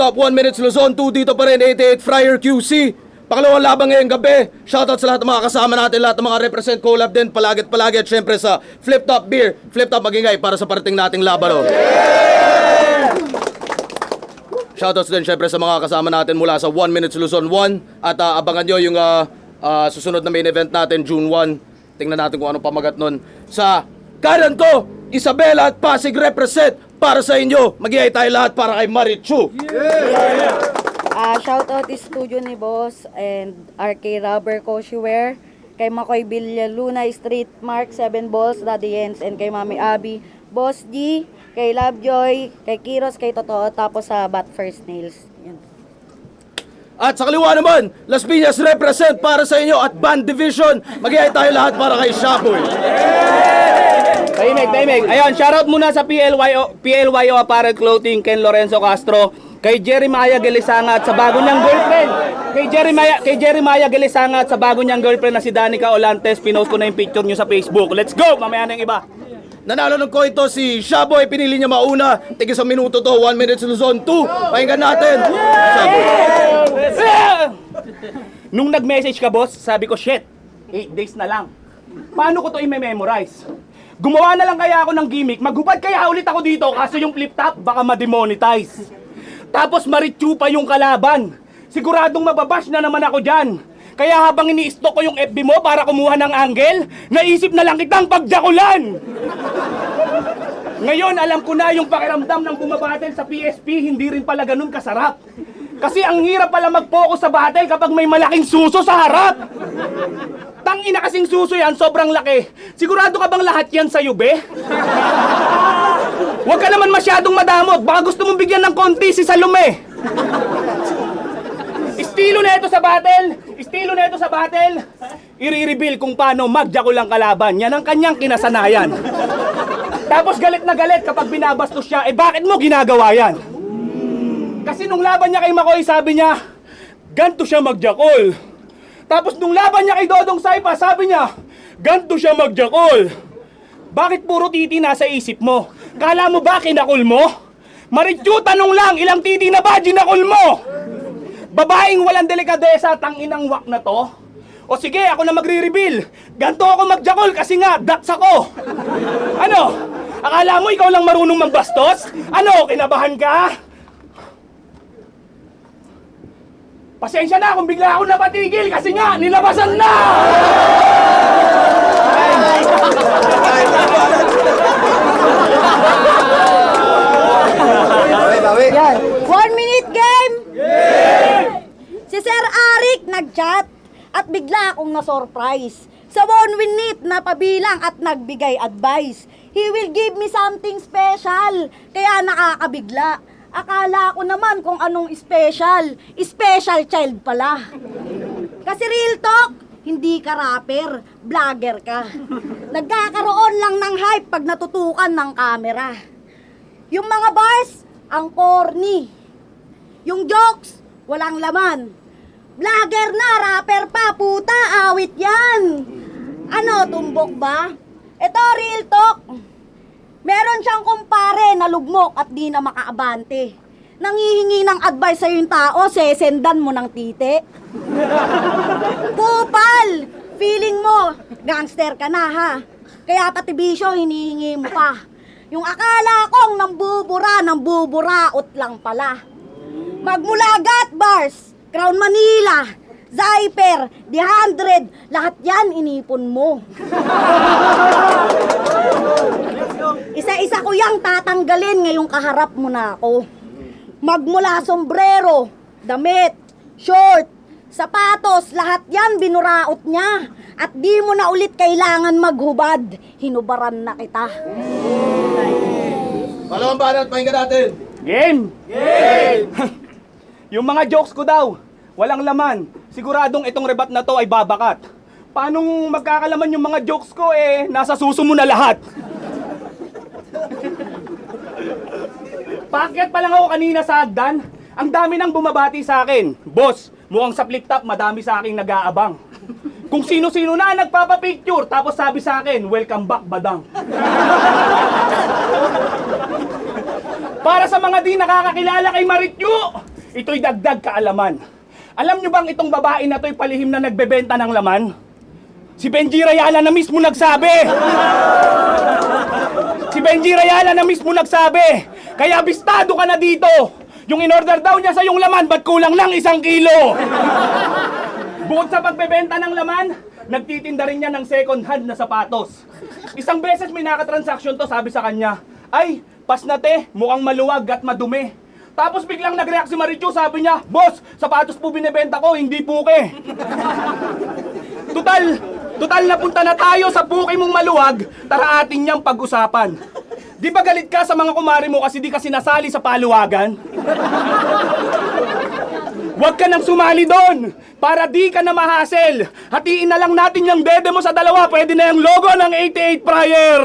top 1 minutes Luzon 2 dito pa rin 88 Friar QC. Pangalawang laban ngayong gabi. Shoutout sa lahat ng mga kasama natin, lahat ng mga represent collab din, palagi at syempre sa Flip Top Beer, Flip Top Magingay para sa parating nating laban. Shoutouts din syempre sa mga kasama natin mula sa 1 minutes Luzon 1 at abangan nyo yung susunod na main event natin June 1. Tingnan natin kung anong pamagat nun. Sa kanan ko, Isabela at Pasig represent para sa inyo. Mag-iay tayo lahat para kay Marichu. Shoutout is studio ni Boss and RK Rubber Koshiwear, kay Makoy Villaluna Street Mark 7 Balls, Daddy Jens, and kay Mami Abby, Boss G, kay Lovejoy, kay Kiros, kay Totoo, tapos sa Bat First Nails. Yan. At sa kaliwa naman, Las Piñas represent para sa inyo at Band Division. Mag-iay tayo lahat para kay Shaboy. Tahimik. Ayun, shoutout muna sa PLYO Apparel Clothing, Ken Lorenzo Castro, kay Jeremiah Gelisanga at sa bago niyang girlfriend. Kay Jeremiah Gelisanga at sa bago niyang girlfriend na si Danica Olantes. Pinost ko na yung picture niyo sa Facebook. Let's go! Mamaya na yung iba. Nanalo ng ko ito si Shaboy. Pinili niya mauna. Tigil sa minuto to. 1 minute Luzon 2. Pakinggan natin. Shaboy. Nung nag-message ka, boss, sabi ko, shit, 8 days na lang. Paano ko to i-memorize? Gumawa na lang kaya ako ng gimmick. Maghubad kaya ulit ako dito kaso yung flip top baka ma-demonetize. Tapos Marichu pa yung kalaban. Siguradong mababash na naman ako dyan. Kaya habang ini-stock ko yung FB mo para kumuha ng angle, naisip na lang kitang pagjakulan. Ngayon alam ko na yung pakiramdam ng bumabattle sa PSP, hindi rin pala ganun kasarap. Kasi ang hirap pala mag-focus sa battle kapag may malaking suso sa harap. Tangina kasing suso yan, sobrang laki. Sigurado ka bang lahat yan sa'yo, be? Huwag ka naman masyadong madamot, baka gusto mong bigyan ng konti si Salome. Estilo na ito sa battle, i-reveal kung paano magjakulang kalaban. Yan ang kanyang kinasanayan. Tapos galit na galit kapag binabastos siya, bakit mo ginagawa yan? Kasi nung laban niya kay Makoy, sabi niya, ganto siya magjakol. Tapos nung laban niya kay Dodong Saipa, sabi niya, ganto siya magjakol. Bakit puro titi nasa isip mo? Kala mo ba kinakol mo? Marichu, tanong lang, ilang titi na ba ginakol mo? Babaeng walang delikadesa, tanginang wak na to? O sige, ako na magre-reveal. Ganto ako magjakol kasi nga, daks ako. Ano? Akala mo ikaw lang marunong magbastos? Ano, kinabahan ka? Pasensya na kung bigla ako napatigil kasi nga, nilabasan na! Yan. 1 minute game! Si Sir Arik nag-chat at bigla akong na-surprise. Sa 1 minute na pabilang at nagbigay advice. He will give me something special. Kaya nakakabigla. Akala ko naman kung anong special. Special child pala. Kasi real talk, hindi ka rapper, vlogger ka. Nagkakaroon lang ng hype pag natutukan ng camera. Yung mga bars, ang corny. Yung jokes, walang laman. Vlogger na, rapper pa, puta, awit yan. Ano, tumbok ba? Ito, real talk. Meron siyang kumpare na lugmok at di na makaabante. Nangihingi ng advice sa yung tao, sesendan mo ng tite. Kupal! Feeling mo, gangster ka na ha. Kaya pati bisyo, hinihingi mo pa. Yung akala kong nambuburaot lang pala. Magmulagat bars, Crown Manila, Zyper, The 100, lahat yan inipon mo. Isa-isa ko yang tatanggalin ngayong kaharap mo na ako. Magmula sombrero, damit, short, sapatos, lahat yan binuraot niya. At di mo na ulit kailangan maghubad. Hinubaran na kita. Palawang banat, pakinggan natin. Game! Yung mga jokes ko daw, walang laman. Siguradong itong rebat na to ay babakat. Paanong magkakalaman yung mga jokes ko nasa suso mo na lahat? Paakyat pa lang ako kanina sa hagdan, ang dami nang bumabati sa akin. Boss, mukhang sa flip top madami sa aking nag-aabang. Kung sino-sino na nagpapapicture, tapos sabi sa akin, welcome back, badang. Para sa mga di nakakakilala kay Marichu, ito'y dagdag kaalaman. Alam nyo bang itong babae na to'y palihim na nagbebenta ng laman? Si Benji Rayala na mismo nagsabi! Si Benji Rayala na mismo nagsabi! Kaya bistado ka na dito! Yung in-order daw niya sa yung laman, ba't kulang lang 1 kilo? Bukod sa pagbebenta ng laman, nagtitinda rin niya ng second hand na sapatos. Isang beses may nakatransaksyon to, sabi sa kanya, ay, pas na te, mukhang maluwag at madumi. Tapos biglang nag-react si Marichu, sabi niya, boss, sapatos po binibenta ko, hindi puke. Tutal napunta na tayo sa puke mong maluwag, tara atin niyang pag-usapan. Di ba galit ka sa mga kumari mo kasi di ka sinasali sa paluwagan? Huwag ka nang sumali doon para di ka na mahasel. Hatiin na lang natin yung dede mo sa dalawa, pwede na yung logo ng 88 Prior.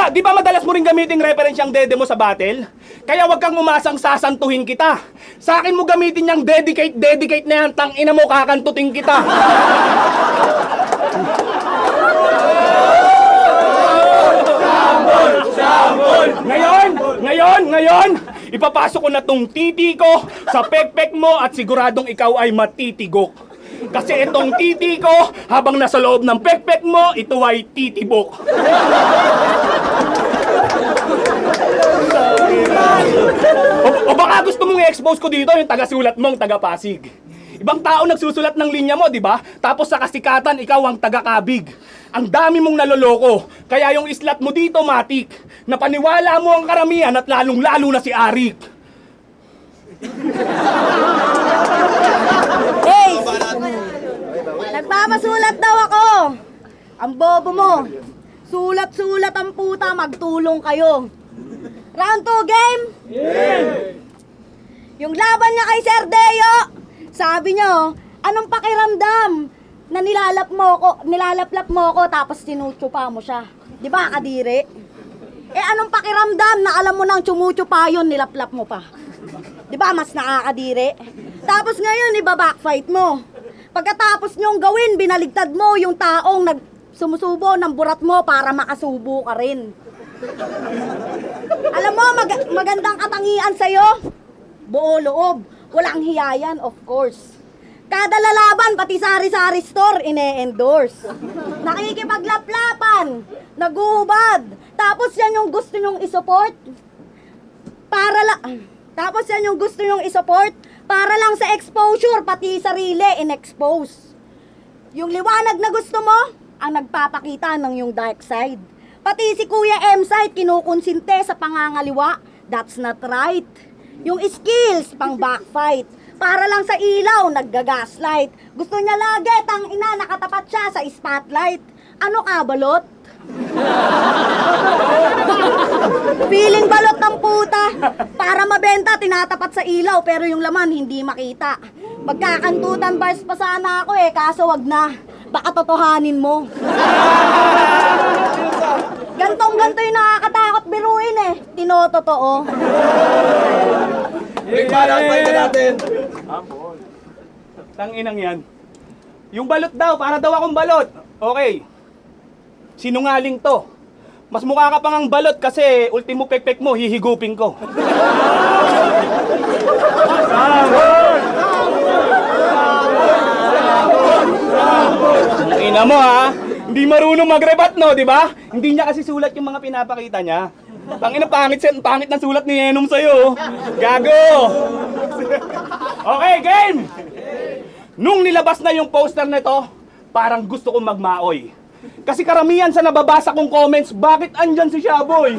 Di ba madalas mo rin gamitin reference yung dede mo sa battle? Kaya wag kang umasang sasantuhin kita. Sa akin mo gamitin yung dedicate na yan, tangina mo kakantutin kita. Ngayon, ipapasok ko na tong titi ko sa pekpek mo at siguradong ikaw ay matitigok. Kasi itong titi ko, habang nasa loob ng pekpek mo, ito ay titibok. O baka gusto mong i-expose ko dito yung taga-sulat mong taga-Pasig. Ibang tao nagsusulat ng linya mo, di ba? Tapos sa kasikatan, ikaw ang taga-Kabig. Ang dami mong naloloko, kaya yung islat mo dito, matik. Napaniwala mo ang karamihan at lalong-lalo na si Arik. Hey! Nagpapasulat daw ako! Ang bobo mo! Sulat-sulat ang puta, magtulong kayo! Round 2 game? Yung laban niya kay Sir Deo, sabi niyo, anong pakiramdam na nilalaplap mo ko tapos tinutsupa mo siya? Di ba, kadiri? Eh anong pakiramdam na alam mo nang tsumutsupa yun, nilaplap mo pa? Di ba, mas nakakadiri? Tapos ngayon, iba-backfight mo. Pagkatapos niyong gawin, binaligtad mo yung taong sumusubo ng burat mo para makasubo ka rin. Alam mo, magandang katangian sa'yo. Buo loob. Walang hiyayan, of course. Kada lalaban, pati sari-sari store, ine-endorse. Nakikipaglaplapan, naguhubad. Tapos yan yung gusto nyong isupport. Tapos yan yung gusto nyong isupport para lang sa exposure, pati sarili in-expose. Yung liwanag na gusto mo, ang nagpapakita ng yung dark side. Pati si Kuya M-Side, kinukonsinte sa pangangaliwa. That's not right. Yung skills, pang backfight. Para lang sa ilaw, naggagaslight. Gusto niya lagi, tangina, nakatapat siya sa spotlight. Ano ka, balot? Feeling balot ng puta. Para mabenta, tinatapat sa ilaw, pero yung laman hindi makita. Magkakantutan bars pa sana ako kaso wag na. Baka totohanin mo. Gantong-ganto yung nakakatakot biruin tinototoo. Balance natin. Tanginang yan. Yung balot daw, para daw akong balot. Okay. Sinungaling to. Mas mukha ka pang ang balot kasi ultimo pekpek mo, hihigupin ko. Ina mo ha, hindi marunong magrebat no, di ba? Hindi niya kasi sulat yung mga pinapakita niya. Tangina, pangit ng sulat ni Enom sa'yo. Gago! Okay, game! Nung nilabas na yung poster nito, parang gusto kong magmaoy. Kasi karamihan sa nababasa kong comments, bakit andyan si Shaboy?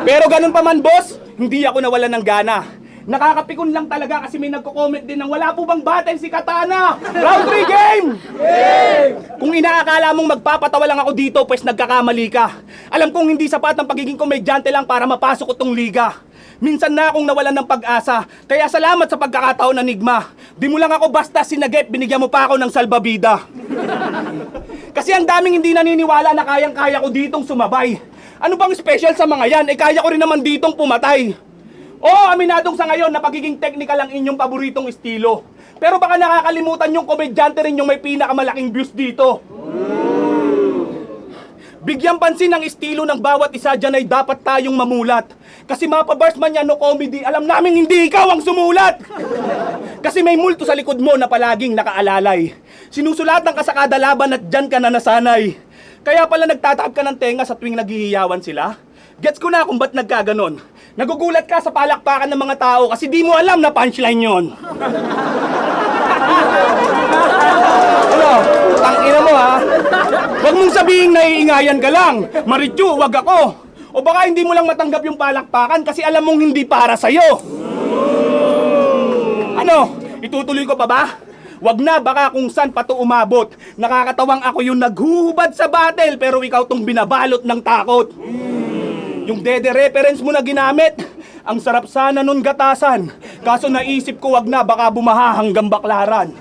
Pero ganun pa man, boss, hindi ako nawalan ng gana. Nakakapikon lang talaga kasi may nagko-comment din ng wala po bang battle si Katana? Round 3 game! Kung inaakala mong magpapatawa lang ako dito, pues nagkakamali ka. Alam kong hindi sapat ang pagiging komedyante lang para mapasok ko tong liga. Minsan na akong nawalan ng pag-asa, kaya salamat sa pagkakataon, Enigma. Di mo lang ako basta sinagip, binigyan mo pa ako ng salbabida. Kasi ang daming hindi naniniwala na kayang-kaya ko ditong sumabay. Ano bang special sa mga yan? Kaya ko rin naman ditong pumatay. Oo, aminadong sa ngayon na pagiging technical ang inyong paboritong estilo. Pero baka nakakalimutan yung komedyante rin yung may pinakamalaking views dito. Bigyan pansin ang estilo ng bawat isa dyan ay dapat tayong mamulat. Kasi mapabars man yan no comedy, alam namin hindi ikaw ang sumulat. Kasi may multo sa likod mo na palaging nakaalalay. Sinusulatan ka sa kada laban at dyan ka na nasanay. Kaya pala nagtataab ka ng tenga sa tuwing naghihiyawan sila. Gets ko na kung ba't nagkaganon. Nagugulat ka sa palakpakan ng mga tao kasi di mo alam na punchline yon. Ano? Tangina mo ha? Huwag mong sabihin naiingayan ka lang. Marichu, wag ako. O baka hindi mo lang matanggap yung palakpakan kasi alam mong hindi para sa'yo. Ano? Itutuloy ko pa ba? Wag na, baka kung saan pa to umabot. Nakakatawang ako yung naghuhubad sa battle pero ikaw tong binabalot ng takot. Yung dede reference mo na ginamit, ang sarap sana nun gatasan. Kaso naisip ko wag na, baka bumaha hanggang Baklaran.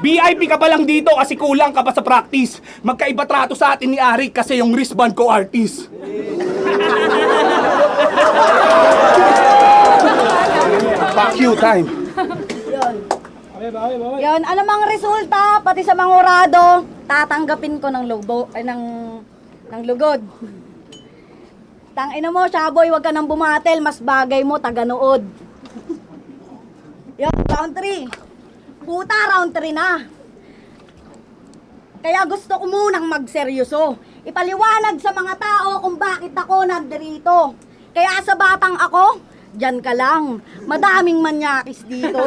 VIP ka pa lang dito kasi kulang ka pa sa practice. Magkaiba trato sa atin ni Arik kasi yung wristband ko artist. Fuck you time. Yun, ano mang resulta, pati sa mangurado, tatanggapin ko ng ng lugod. Tangina mo, Shaboy, wag ka nang bumatel, mas bagay mo, taga-nood. Yun, round 3. Puta, round 3 na. Kaya gusto ko munang magseryoso. Ipaliwanag sa mga tao kung bakit ako nandirito. Kaya sa batang ako, dyan ka lang. Madaming manyakis dito.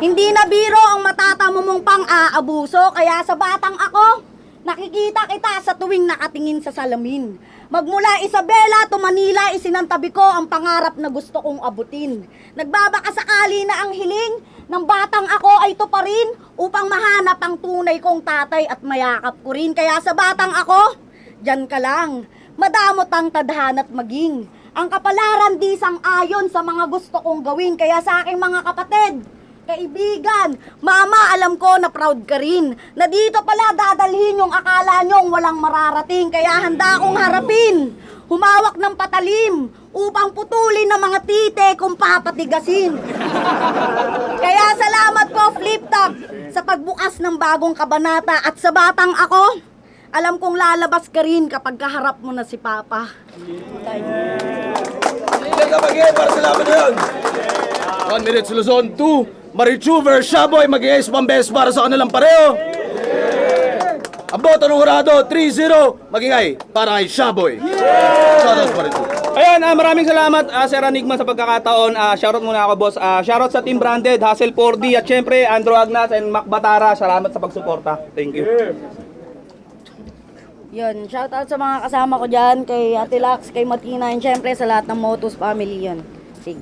Hindi na biro ang matatamo mong pang-aabuso. Kaya sa batang ako, nakikita kita sa tuwing nakatingin sa salamin. Magmula Isabela to Manila, isinantabi ko ang pangarap na gusto kong abutin. Nagbabaka sakali na ang hiling ng batang ako ay tuparin upang mahanap ang tunay kong tatay at mayakap ko rin. Kaya sa batang ako, dyan ka lang. Madamot ang tadhana't maging. Ang kapalaran di sang-ayon sa mga gusto kong gawin. Kaya sa aking mga kapatid, kaibigan, mama, alam ko na proud ka rin. Na dito pala dadalhin yung akala nyong walang mararating. Kaya handa akong harapin. Humawak ng patalim upang putulin ng mga tite kung papatigasin. Kaya salamat po, Flip Top, sa pagbukas ng bagong kabanata. At sa batang ako, alam kong lalabas ka rin kapag kaharap mo na si Papa. Hindi ka mag-iay para sa laban na yun. 1 minute Luzon, 2. Marichu vs. Shaboy, mag-iayos pang best para sa kanilang pareho. Ang boto ng hurado, 3-0. Mag-ingay para kay Shaboy. Shoutout Marichu. Ayan, maraming salamat Sir Enigma sa pagkakataon. Shoutout muna ako, boss. Shoutout sa Team Branded, Hustle 4D at syempre Andrew Agnas and Mac Batara. Salamat sa pagsuporta. Thank you. Yun, shoutout sa mga kasama ko dyan, kay Ate Lax, kay Matina, and syempre sa lahat ng Motus family yun. Sige.